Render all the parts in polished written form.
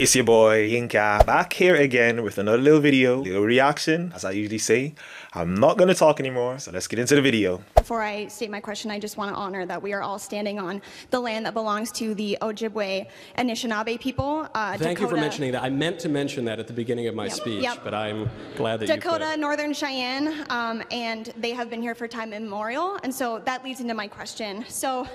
It's your boy Yinka back here again with another little video, little reaction. As I usually say, I'm not gonna talk anymore, so let's get into the video. Before I state my question, I just want to honor that we are all standing on the land that belongs to the Ojibwe Anishinaabe people. Thank you for mentioning that. I meant to mention that at the beginning of my speech, but I'm glad that Dakota, you put. Northern Cheyenne, and they have been here for time immemorial, and so that leads into my question. So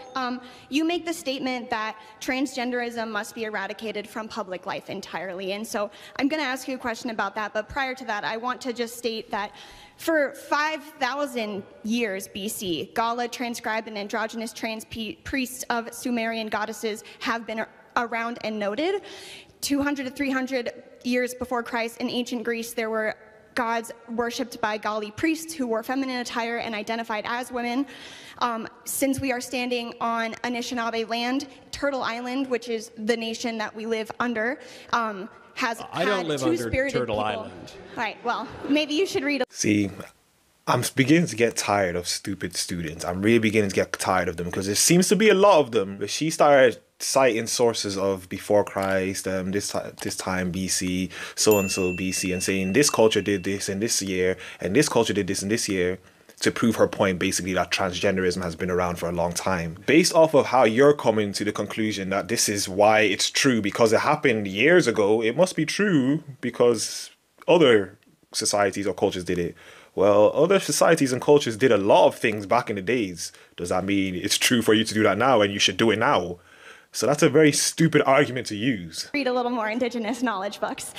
you make the statement that transgenderism must be eradicated from public life entirely, and so I'm going to ask you a question about that, but prior to that, I want to just state that for 5,000 years BC, Gala transcribed and androgynous trans priests of Sumerian goddesses have been around and noted. 200 to 300 years before Christ in ancient Greece, there were gods worshipped by Gali priests who wore feminine attire and identified as women. Since we are standing on Anishinaabe land, Turtle Island, which is the nation that we live under, has I don't live under Turtle Island. All right, well, maybe you should read a... See, I'm beginning to get tired of stupid students. I'm really beginning to get tired of them because there seems to be a lot of them. She started citing sources of before Christ, this time BC, so-and-so BC, and saying this culture did this in this year, and this culture did this in this year, to prove her point basically that transgenderism has been around for a long time. Based off of how you're coming to the conclusion that this is why it's true because it happened years ago, it must be true because other societies or cultures did it. Well, other societies and cultures did a lot of things back in the days. Does that mean it's true for you to do that now and you should do it now? So that's a very stupid argument to use. Read a little more Indigenous knowledge books.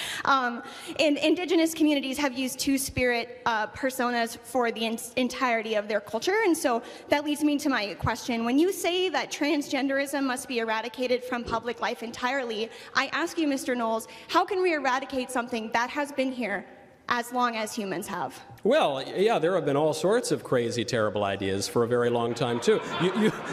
Indigenous communities have used two-spirit personas for the entirety of their culture, and so that leads me to my question. When you say that transgenderism must be eradicated from public life entirely, I ask you, Mr. Knowles, how can we eradicate something that has been here as long as humans have? Well, yeah, there have been all sorts of crazy, terrible ideas for a very long time, too.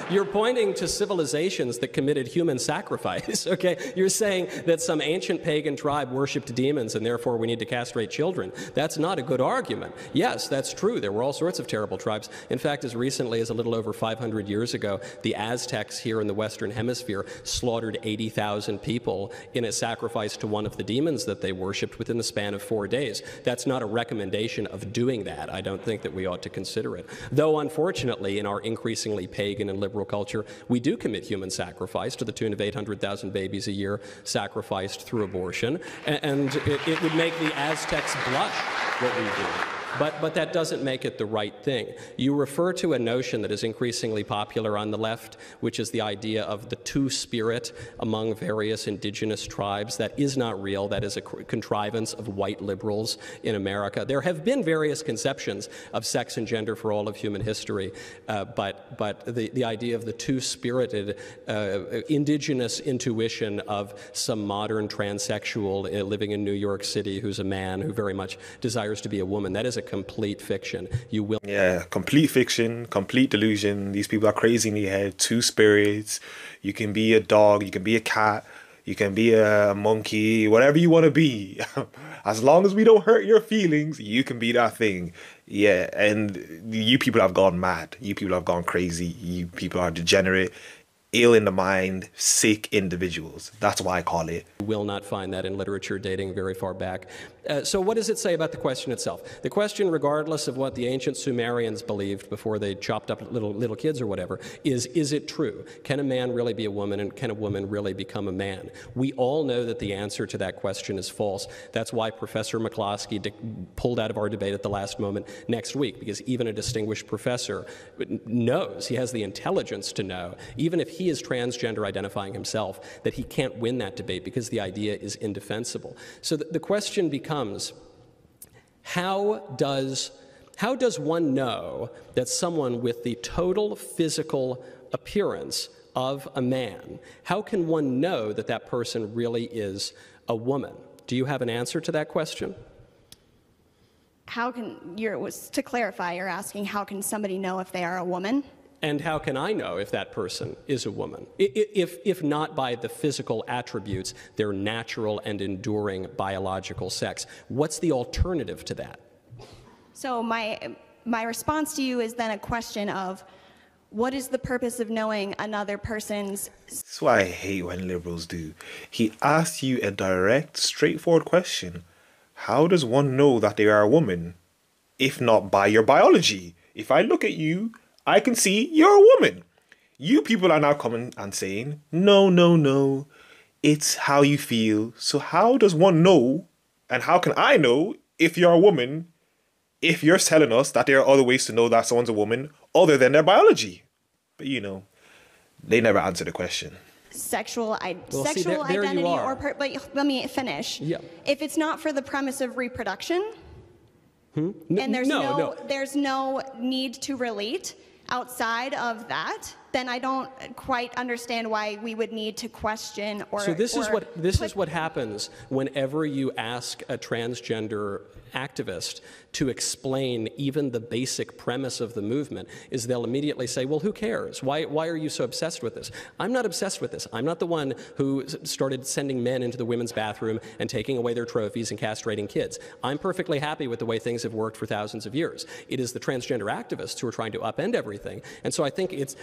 You're pointing to civilizations that committed human sacrifice, okay? You're saying that some ancient pagan tribe worshipped demons and therefore we need to castrate children. That's not a good argument. Yes, that's true. There were all sorts of terrible tribes. In fact, as recently as a little over 500 years ago, the Aztecs here in the Western Hemisphere slaughtered 80,000 people in a sacrifice to one of the demons that they worshipped within the span of 4 days. That's not a recommendation of doing that. I don't think that we ought to consider it. Though, unfortunately, in our increasingly pagan and liberal culture, we do commit human sacrifice to the tune of 800,000 babies a year sacrificed through abortion, and it would make the Aztecs blush what we do. But that doesn't make it the right thing. You refer to a notion that is increasingly popular on the left, which is the idea of the two-spirit among various indigenous tribes. That is not real. That is a contrivance of white liberals in America. There have been various conceptions of sex and gender for all of human history, but the idea of the two-spirited indigenous intuition of some modern transsexual living in New York City who's a man who very much desires to be a woman, that is a complete fiction. You will... Yeah, complete fiction, complete delusion. These people are crazy in the head. Two spirits. You can be a dog, you can be a cat, you can be a monkey, whatever you want to be. As long as we don't hurt your feelings, you can be that thing. Yeah, and you people have gone mad. You people have gone crazy. You people are degenerate, ill in the mind, sick individuals. That's why I call it. You will not find that in literature dating very far back. So what does it say about the question itself? The question, regardless of what the ancient Sumerians believed before they chopped up little kids or whatever, is it true? Can a man really be a woman, and can a woman really become a man? We all know that the answer to that question is false. That's why Professor McCloskey pulled out of our debate at the last moment next week, because even a distinguished professor knows, he has the intelligence to know, even if he is transgender identifying himself, that he can't win that debate because the idea is indefensible. So the question becomes, how does one know that someone with the total physical appearance of a man, how can one know that that person really is a woman? Do you have an answer to that question? To clarify, you're asking how can somebody know if they are a woman? And how can I know if that person is a woman? If not by the physical attributes, their natural and enduring biological sex. What's the alternative to that? So my response to you is then a question of, what is the purpose of knowing another person's... That's what I hate when liberals do. He asks you a direct, straightforward question. How does one know that they are a woman, if not by your biology? If I look at you, I can see you're a woman. You people are now coming and saying, no, no, no, it's how you feel. So how does one know, and how can I know if you're a woman, if you're telling us that there are other ways to know that someone's a woman other than their biology? But you know, they never answer the question. Sexual Well, see, there identity you are. or but let me finish. Yeah. If it's not for the premise of reproduction, and there's No. there's no need to relate outside of that, then I don't quite understand why we would need to question or... So this is what happens whenever you ask a transgender activist to explain even the basic premise of the movement, is they'll immediately say, well, who cares? Why are you so obsessed with this? I'm not obsessed with this. I'm not the one who started sending men into the women's bathroom and taking away their trophies and castrating kids. I'm perfectly happy with the way things have worked for thousands of years. It is the transgender activists who are trying to upend everything. And so I think it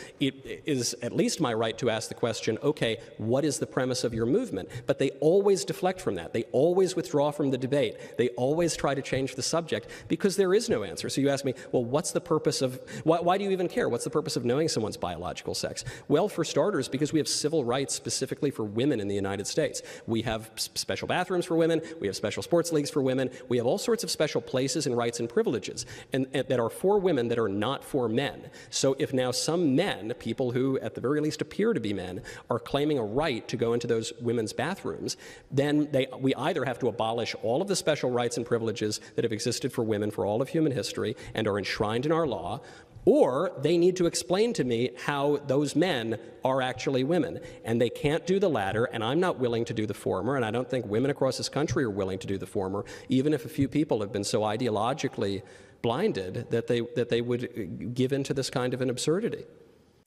is at least my right to ask the question, okay, what is the premise of your movement? But they always deflect from that. They always withdraw from the debate. They always try to change the subject because there is no answer. So you ask me, well, what's the purpose of, why do you even care? What's the purpose of knowing someone's biological sex? Well, for starters, because we have civil rights specifically for women in the United States. We have special bathrooms for women. We have special sports leagues for women. We have all sorts of special places and rights and privileges and that are for women that are not for men. So if now some men, people who at the very least appear to be men, are claiming a right to go into those women's bathrooms, then we either have to abolish all of the special rights and privileges that have existed for women for all of human history and are enshrined in our law, or they need to explain to me how those men are actually women. And they can't do the latter, and I'm not willing to do the former, and I don't think women across this country are willing to do the former, even if a few people have been so ideologically blinded that they would give into this kind of an absurdity.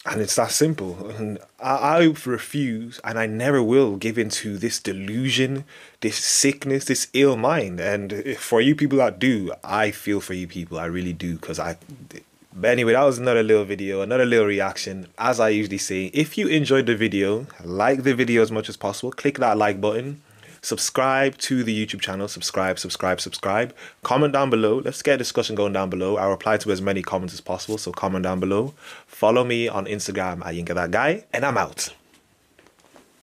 And it's that simple. And I refuse, and I never will give into this delusion, this sickness, this ill mind. And for you people that do, I feel for you people. I really do. But anyway, that was another little video, another little reaction. As I usually say, if you enjoyed the video, like the video as much as possible. Click that like button. Subscribe to the YouTube channel. Subscribe. Comment down below. Let's get a discussion going down below. I'll reply to as many comments as possible, so comment down below. Follow me on Instagram at YinkaThatGuy, and I'm out.